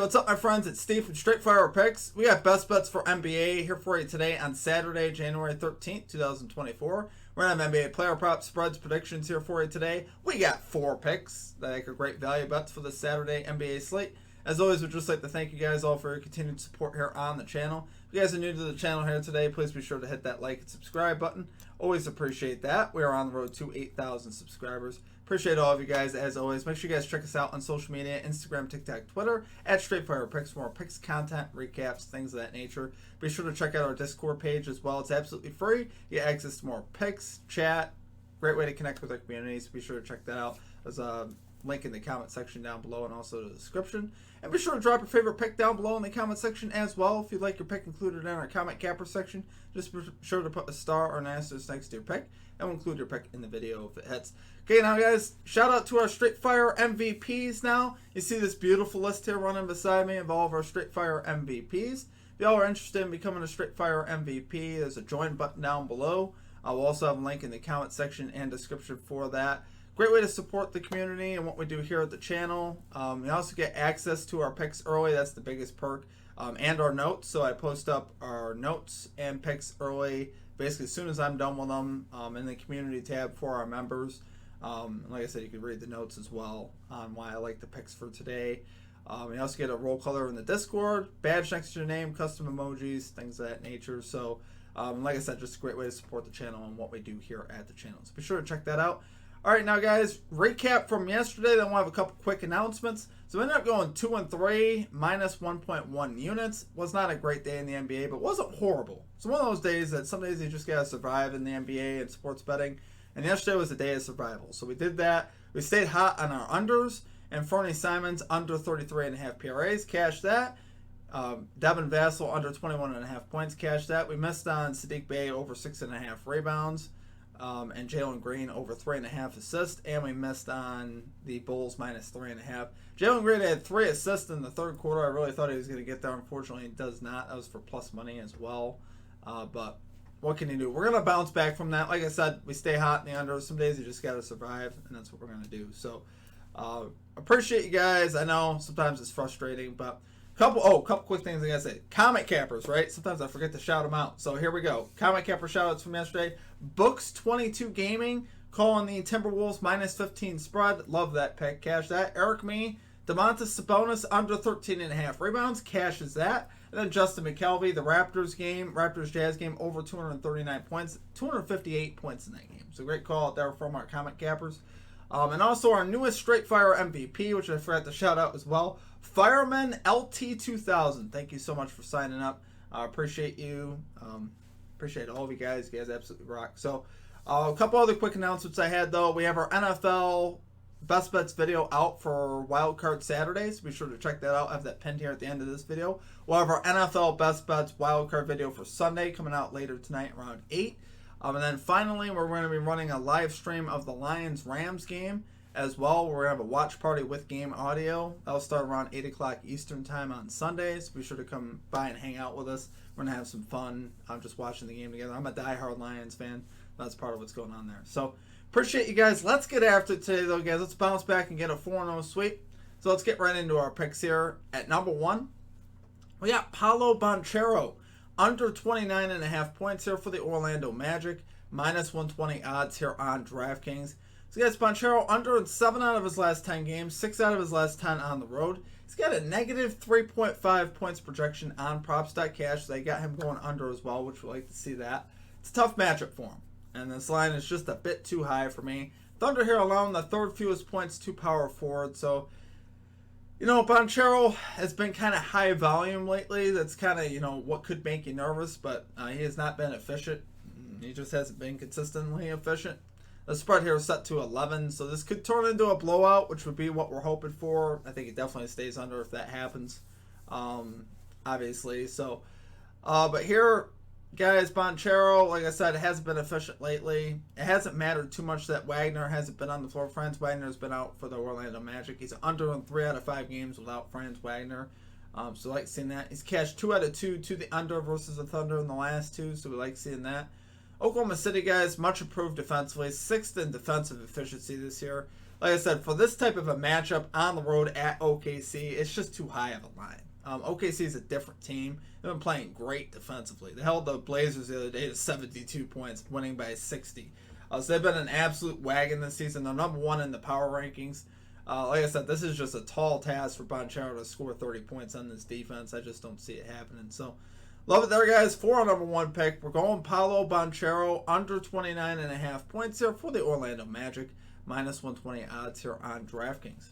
what's up, my friends? It's Steve from Straight Fire Picks. We got best bets for NBA here for you today on Saturday, January 13th, 2024. We're going to have NBA player props, spreads, predictions here for you today. We got 4 picks that make a great value bets for the Saturday NBA slate. As always, we'd just like to thank you guys all for your continued support here on the channel. If you guys are new to the channel here today, please be sure to hit that like and subscribe button. Always appreciate that. We are on the road to 8,000 subscribers. Appreciate all of you guys as always. Make sure you guys check us out on social media, Instagram, TikTok, Twitter, at Straightfire Picks for more picks, content, recaps, things of that nature. Be sure to check out our Discord page as well. It's absolutely free. You get access to more picks, chat. Great way to connect with our community, so be sure to check that out. There's a link in the comment section down below and also the description. And be sure to drop your favorite pick down below in the comment section as well. If you'd like your pick included in our comment capper section, just be sure to put a star or an asterisk next to your pick, and we'll include your pick in the video if it hits. Okay, now guys, shout out to our Straight Fire MVPs now. You see this beautiful list here running beside me of all of our Straight Fire MVPs. If y'all are interested in becoming a Straight Fire MVP, there's a join button down below. We'll also have a link in the comment section and description for that. Great way to support the community and what we do here at the channel. You also get access to our picks early. That's the biggest perk. And our notes. So I post up our notes and picks early, basically as soon as I'm done with them, in the community tab for our members. Like I said, you can read the notes as well on why I like the picks for today. You also get a roll color in the Discord, badge next to your name, custom emojis, things of that nature. So like I said, just a great way to support the channel and what we do here at the channel. So be sure to check that out. All right, now guys, recap from yesterday. Then we'll have a couple quick announcements. So we ended up going 2-3, minus 1.1 units. Was not a great day in the NBA, but wasn't horrible. It's one of those days that some days you just gotta survive in the NBA and sports betting. And yesterday was a day of survival. So we did that. We stayed hot on our unders. And Fernie Simons under 33.5 PRAs, cashed that. Devin Vassell under 21.5 points, cashed that. We missed on Sadiq Bey over 6.5 rebounds. And Jalen Green over 3.5 assists, and we missed on the Bulls minus 3.5. Jalen Green had 3 assists in the third quarter. I really thought he was going to get there. Unfortunately, he does not. That was for plus money as well. But what can you do? We're going to bounce back from that. Like I said, we stay hot in the under. Some days you just got to survive, and that's what we're going to do. So appreciate you guys. I know sometimes it's frustrating, but couple quick things I gotta say. Comment cappers, right? Sometimes I forget to shout them out. So here we go. Comment capper shoutouts from yesterday. Books 22 Gaming calling the Timberwolves minus 15 spread. Love that pick. Cash that. Eric Me, Domantas Sabonis under 13.5 rebounds. Cashes that. And then Justin McKelvey, the Raptors Jazz game over 239 points, 258 points in that game. So great call out there from our comment cappers. And also our newest Straight Fire MVP, which I forgot to shout out as well. Fireman LT2000. Thank you so much for signing up. Appreciate you. Appreciate all of you guys. You guys absolutely rock. So a couple other quick announcements I had though. We have our NFL Best Bets video out for Wildcard Saturdays. Be sure to check that out. I have that pinned here at the end of this video. We'll have our NFL Best Bets Wildcard video for Sunday coming out later tonight around 8. And then finally, we're going to be running a live stream of the Lions-Rams game as well. We're going to have a watch party with game audio. That'll start around 8 o'clock Eastern time on Sundays. Be sure to come by and hang out with us. We're going to have some fun just watching the game together. I'm a diehard Lions fan. That's part of what's going on there. So appreciate you guys. Let's get after it today, though, guys. Let's bounce back and get a 4-0 sweep. So let's get right into our picks here. At number 1, we got Paolo Banchero. Under 29.5 points here for the Orlando Magic. Minus 120 odds here on DraftKings. So guys, Banchero under in 7 out of his last 10 games. 6 out of his last 10 on the road. He's got a negative 3.5 points projection on props.cash. So they got him going under as well, which we like to see that. It's a tough matchup for him. And this line is just a bit too high for me. Thunder here allowing the 3rd fewest points to power forward. So you know, Banchero has been kind of high volume lately. That's kind of, you know, what could make you nervous, but he has not been efficient. He just hasn't been consistently efficient. The spread here is set to 11, so this could turn into a blowout, which would be what we're hoping for. I think it definitely stays under if that happens, obviously. So, but here, guys, Banchero, like I said, hasn't been efficient lately. It hasn't mattered too much that Wagner hasn't been on the floor. Franz Wagner's been out for the Orlando Magic. He's under in 3 out of 5 games without Franz Wagner. So I like seeing that. He's cashed 2 out of 2 to the under versus the Thunder in the last 2, so we like seeing that. Oklahoma City, guys, much improved defensively. 6th in defensive efficiency this year. like I said, for this type of a matchup on the road at OKC, it's just too high of a line. OKC is a different team. They've been playing great defensively. They held the Blazers the other day to 72 points, winning by 60. So they've been an absolute wagon this season. They're number one in the power rankings. Like I said, this is just a tall task for Banchero to score 30 points on this defense. I just don't see it happening. So, love it there, guys. For our number one pick, we're going Paolo Banchero under 29.5 points here for the Orlando Magic. Minus 120 odds here on DraftKings.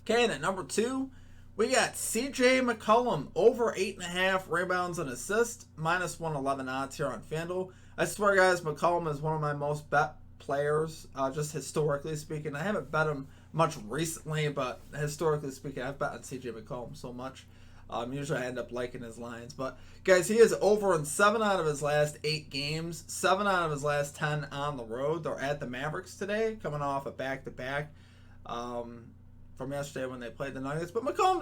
Okay, and at number two, we got CJ McCollum over 8.5 rebounds and assists. Minus 111 odds here on FanDuel. I swear, guys, McCollum is one of my most bet players, just historically speaking. I haven't bet him much recently, but historically speaking, I've bet on CJ McCollum so much. Usually I end up liking his lines. But, guys, he is over in 7 out of his last 8 games. 7 out of his last 10 on the road. They're at the Mavericks today, coming off a back-to-back from yesterday when they played the Nuggets. But McCollum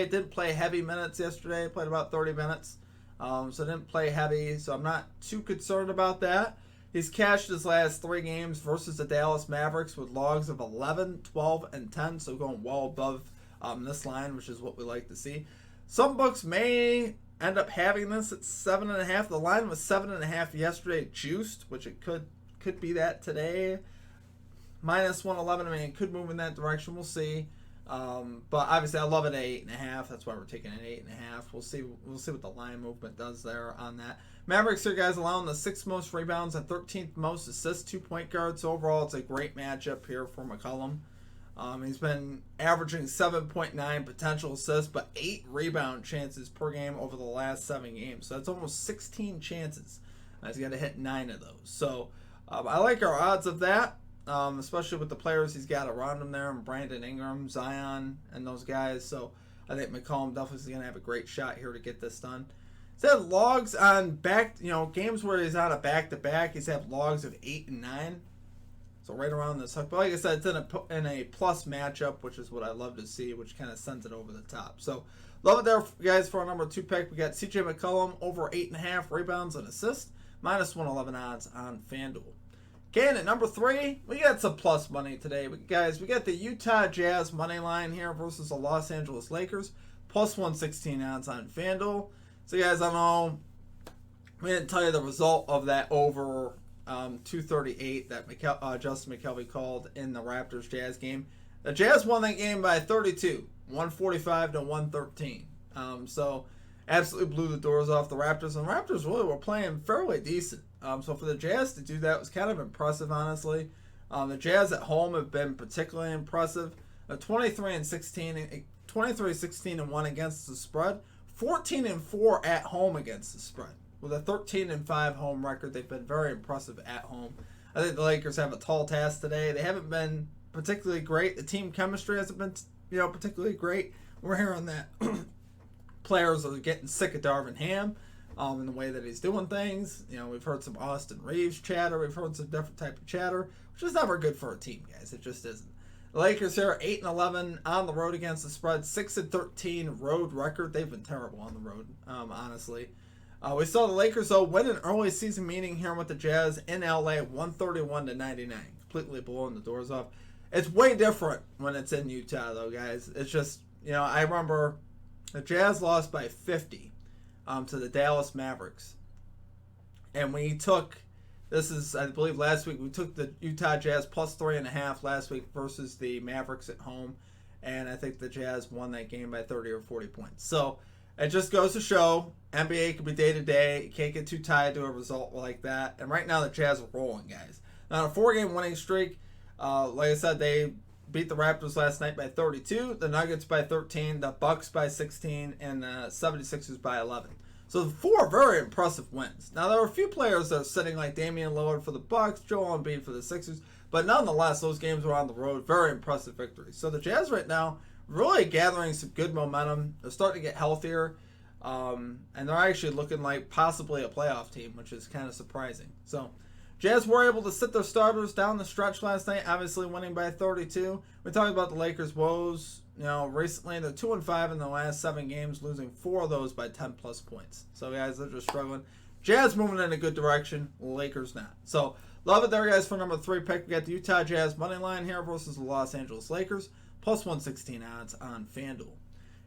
didn't play heavy minutes yesterday. Played about 30 minutes. So didn't play heavy. So I'm not too concerned about that. He's cashed his last 3 games versus the Dallas Mavericks with logs of 11, 12, and 10. So going well above this line, which is what we like to see. Some books may end up having this at 7.5. The line was 7.5 yesterday, juiced, which it could be that today. Minus 111. I mean, it could move in that direction. We'll see. But obviously, I love it at 8.5. That's why we're taking it at 8.5. We'll see what the line movement does there on that. Mavericks here, guys, allowing the 6th most rebounds and 13th most assists to point guards. So overall, it's a great matchup here for McCollum. He's been averaging 7.9 potential assists, but 8 rebound chances per game over the last 7 games. So that's almost 16 chances. He's got to hit 9 of those. So I like our odds of that, especially with the players he's got around him there, and Brandon Ingram, Zion, and those guys. So I think McCollum definitely is going to have a great shot here to get this done. He's had logs on games where he's on a back-to-back. He's had logs of 8 and 9. So right around this hook. But like I said, it's in a plus matchup, which is what I love to see, which kind of sends it over the top. So love it there, guys, for our number 2 pick. We got CJ McCollum over 8.5 rebounds and assists. Minus 111 odds on FanDuel. Okay, and at number 3, we got some plus money today. We got the Utah Jazz money line here versus the Los Angeles Lakers. Plus 116 odds on FanDuel. So guys, I know we didn't tell you the result of that over 238 that Justin McKelvey called in the Raptors-Jazz game. The Jazz won that game by 32, 145 to 113. So absolutely blew the doors off the Raptors, and the Raptors really were playing fairly decent. So for the Jazz to do that was kind of impressive, honestly. The Jazz at home have been particularly impressive. 23-16-1 against the spread, 14-4 at home against the spread. With a 13-5 home record, they've been very impressive at home. I think the Lakers have a tall task today. They haven't been particularly great. The team chemistry hasn't been, particularly great. We're hearing that players are getting sick of Darvin Ham in the way that he's doing things. We've heard some Austin Reeves chatter. We've heard some different type of chatter, which is never good for a team, guys. It just isn't. The Lakers here 8-11 on the road against the spread, 6-13 road record. They've been terrible on the road, honestly. We saw the Lakers, though, win an early season meeting here with the Jazz in LA, 131-99, completely blowing the doors off. It's way different when it's in Utah, though, guys. It's just, I remember the Jazz lost by 50 to the Dallas Mavericks. And we took, I believe last week, we took the Utah Jazz plus 3.5 last week versus the Mavericks at home. And I think the Jazz won that game by 30 or 40 points. So it just goes to show NBA can be day to day. You can't get too tied to a result like that. And right now the Jazz are rolling, guys. Now, a 4-game winning streak. Like I said, they beat the Raptors last night by 32, the Nuggets by 13, the Bucks by 16, and the 76ers by 11. So 4 very impressive wins. Now, there are a few players that are sitting like Damian Lillard for the Bucks, Joel Embiid for the Sixers, but nonetheless, those games were on the road. Very impressive victories. So the Jazz right now really gathering some good momentum. They're starting to get healthier, and they're actually looking like possibly a playoff team, which is kind of surprising. So Jazz were able to sit their starters down the stretch last night, obviously winning by 32. We talked about the Lakers' woes. Recently they're 2-5 in the last 7 games, losing 4 of those by 10+ points. So guys, they're just struggling. Jazz moving in a good direction, Lakers not. So Love it there, guys, for number 3 pick. We got the Utah Jazz money line here versus the Los Angeles Lakers. Plus 116 odds on FanDuel.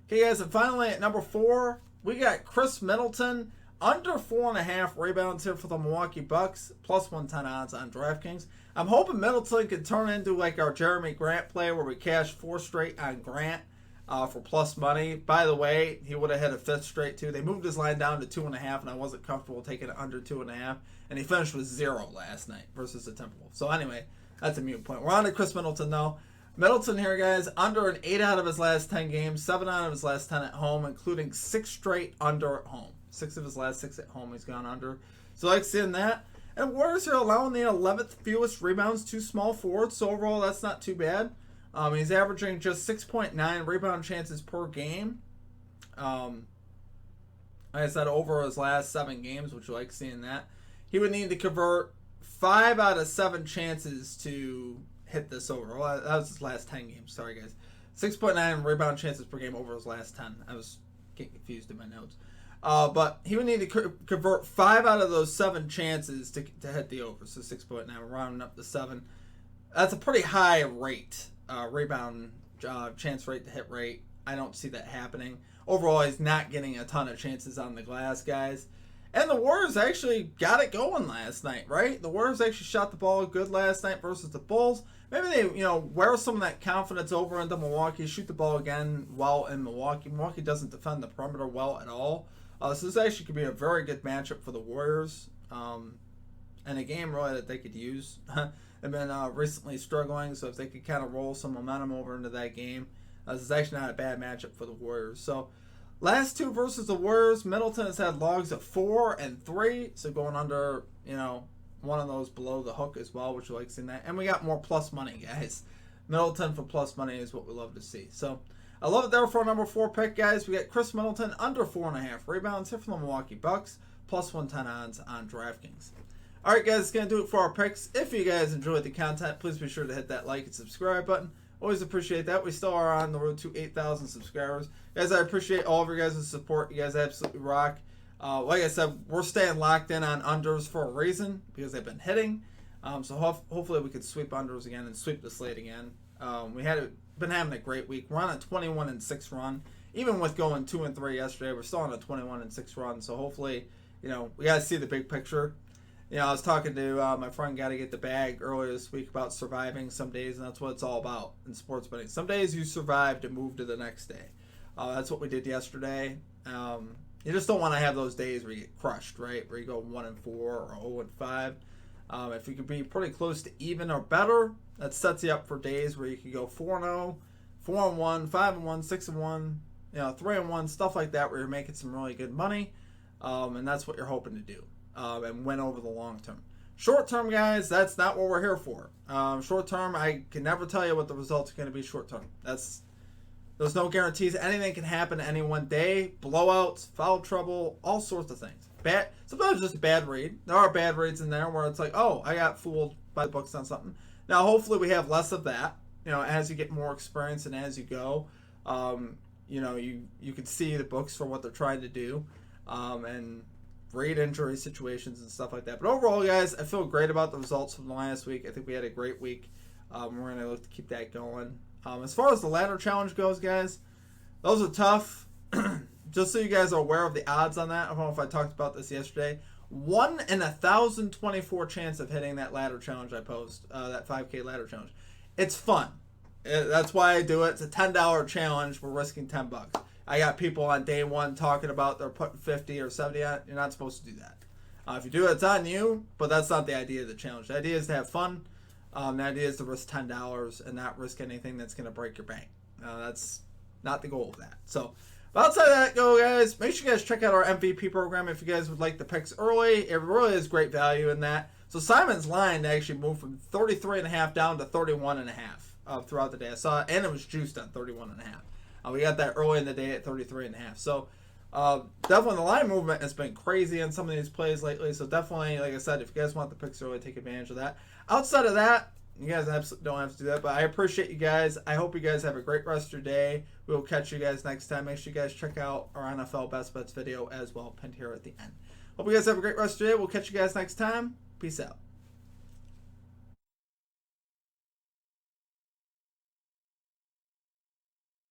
Okay, guys, and finally at number 4, we got Chris Middleton. Under 4.5 rebounds here for the Milwaukee Bucks. Plus 110 odds on DraftKings. I'm hoping Middleton could turn into like our Jeremy Grant play where we cash 4 straight on Grant for plus money. By the way, he would have hit a 5th straight too. They moved his line down to 2.5, and I wasn't comfortable taking it under 2.5. And he finished with 0 last night versus the Timberwolves. So anyway, that's a moot point. We're on to Chris Middleton though. Middleton here, guys, under an 8 out of his last 10 games, 7 out of his last 10 at home, including 6 straight under at home. 6 of his last 6 at home he's gone under. So I like seeing that. And Warriors are allowing the 11th fewest rebounds to small forwards. So overall, that's not too bad. He's averaging just 6.9 rebound chances per game. Like I said, over his last 7 games, which I like seeing that. He would need to convert 5 out of 7 chances to hit this over. Well, that was his last 10 games. Sorry, guys. 6.9 rebound chances per game over his last 10. I was getting confused in my notes. But he would need to convert 5 out of those 7 chances to hit the over. So 6.9, rounding up to 7. That's a pretty high rate, rebound chance rate to hit rate. I don't see that happening. Overall, he's not getting a ton of chances on the glass, guys. And the Warriors actually got it going last night, right? The Warriors actually shot the ball good last night versus the Bulls. Maybe they, wear some of that confidence over into Milwaukee, shoot the ball again well in Milwaukee. Milwaukee doesn't defend the perimeter well at all. So this actually could be a very good matchup for the Warriors. And a game really that they could use. They've been recently struggling, so if they could kind of roll some momentum over into that game, this is actually not a bad matchup for the Warriors. So last 2 versus the Warriors, Middleton has had logs of 4 and 3, so going under, one of those below the hook as well, which we like seeing that. And we got more plus money, guys. Middleton for plus money is what we love to see. So I love it there for our number 4 pick, guys. We got Chris Middleton under 4.5 rebounds here from the Milwaukee Bucks, plus 110 odds on DraftKings. All right, guys, it's going to do it for our picks. If you guys enjoyed the content, please be sure to hit that like and subscribe button. Always appreciate that. We still are on the road to 8,000 subscribers. Guys, I appreciate all of your guys' support. You guys absolutely rock. Like I said, we're staying locked in on unders for a reason because they've been hitting. So hopefully we could sweep unders again and sweep the slate again. We had been having a great week. We're on a 21-6 run. Even with going 2-3 yesterday, we're still on a 21-6 run. So hopefully, we got to see the big picture. I was talking to my friend Got to Get the Bag earlier this week about surviving some days, and that's what it's all about in sports betting. Some days you survive to move to the next day. That's what we did yesterday. You just don't want to have those days where you get crushed, right? Where you go 1-4 or 0-5. If you can be pretty close to even or better, that sets you up for days where you can go 4-0, 4-1, 5-1, 6-1, 3-1, stuff like that, where you're making some really good money. And that's what you're hoping to do. And win over the long term. Short term, guys, that's not what we're here for. Short term, I can never tell you what the results are going to be short term. There's no guarantees. Anything can happen any one day. Blowouts, foul trouble, all sorts of things. Sometimes just a bad read. There are bad reads in there where it's like, oh, I got fooled by the books on something. Now, hopefully we have less of that. As you get more experience and as you go, you can see the books for what they're trying to do. And great injury situations and stuff like that. But overall, guys, I feel great about the results from the last week. I think we had a great week. We're going to look to keep that going. As far as the ladder challenge goes, guys, those are tough. Just so you guys are aware of the odds on that. I don't know if I talked about this yesterday. 1 in 1,024 chance of hitting that ladder challenge I post, that 5K ladder challenge. It's fun. That's why I do it. It's a $10 challenge. We're risking $10. I got people on day 1 talking about they're putting 50 or 70 on it. You're not supposed to do that. If you do it, it's on you, but that's not the idea of the challenge. The idea is to have fun. The idea is to risk $10 and not risk anything that's going to break your bank. That's not the goal of that. So, but outside of that, guys, make sure you guys check out our MVP program if you guys would like the picks early. It really is great value in that. So Simon's line actually moved from 33.5 down to 31.5 throughout the day. I saw it, and it was juiced on 31.5. We got that early in the day at 33.5. So definitely the line movement has been crazy on some of these plays lately. So definitely, like I said, if you guys want the picks early, take advantage of that. Outside of that, you guys absolutely don't have to do that. But I appreciate you guys. I hope you guys have a great rest of your day. We will catch you guys next time. Make sure you guys check out our NFL Best Bets video as well, pinned here at the end. Hope you guys have a great rest of your day. We'll catch you guys next time. Peace out.